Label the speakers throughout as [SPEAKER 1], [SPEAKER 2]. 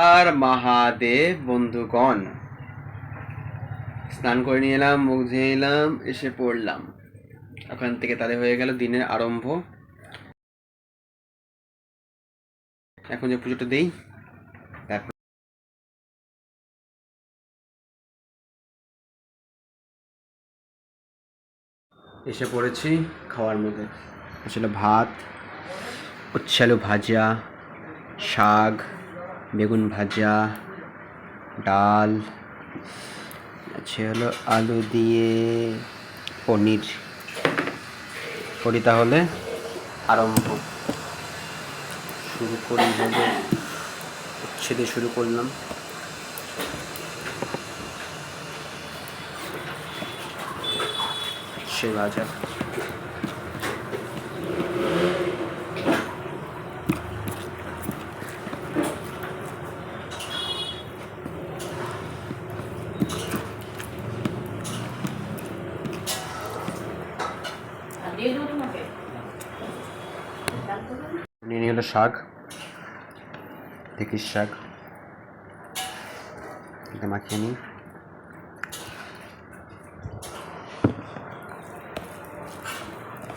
[SPEAKER 1] আর মহাদেব বন্ধুগণ, স্নান করে নিয়ে এলাম, মুখ ধুয়ে এলাম, এসে পড়লাম। ওখান থেকে তাহলে হয়ে গেল দিনের আরম্ভ। এখন যে পুজোটা দেই, তারপর এসে পড়েছি খাওয়ার মধ্যে। আসলে ভাত, উচ্ছে আলু ভাজা, শাক, বেগুন ভাজা, ডাল আছে, হলো আলু দিয়ে পনির। করি তাহলে আরম্ভ। শুরু করি হলো উচ্ছে দিয়ে শুরু করলাম। উচ্ছে ভাজা, নিয়ে হলো শাক, ঢেঁকির শাক, এটা মাখিয়ে নিই।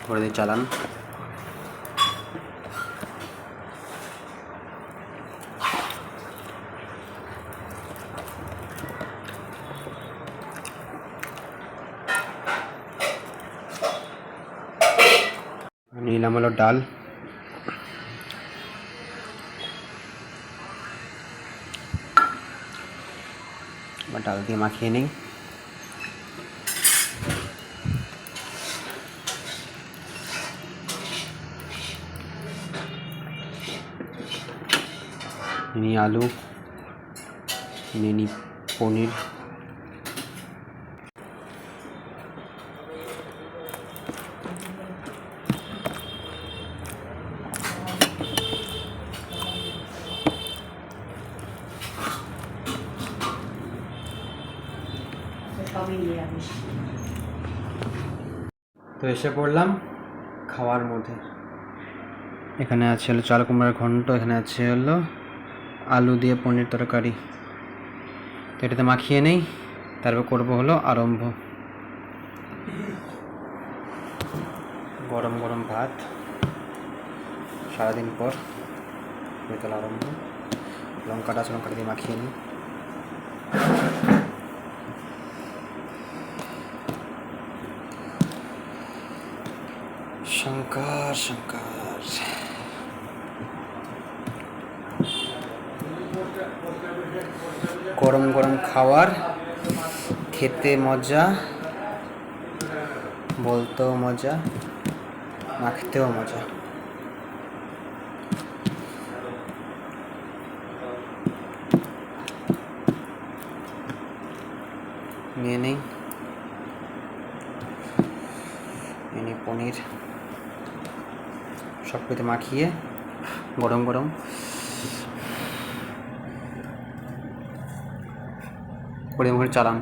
[SPEAKER 1] করে দিই চালান। নিলাম হলো ডাল, ডাল দিয়ে মাখিয়ে নিই। নিই আলু, নিই পনির, তো এসে পড়লাম খাওয়ার মধ্যে। এখানে আছে হলো চাল কুমড়ার ঘন্ট, এখানে আছে হলো আলু দিয়ে পনির তরকারি। তো এটাতে মাখিয়ে নেই, তারপর করবো হলো আরম্ভ। গরম গরম ভাত, সারাদিন পর বিকেল আরম্ভ। লঙ্কাটা আছে, লঙ্কাটা দিয়ে মাখিয়ে নিই। শঙ্কর শঙ্কর। গরম গরম খাবার, খেতে মজা, বলতেও মজা, মাখতেও মজা। নিয়ে নিই পনির, সব কিছু মাখিয়ে গরম গরম করে মুখে চালান।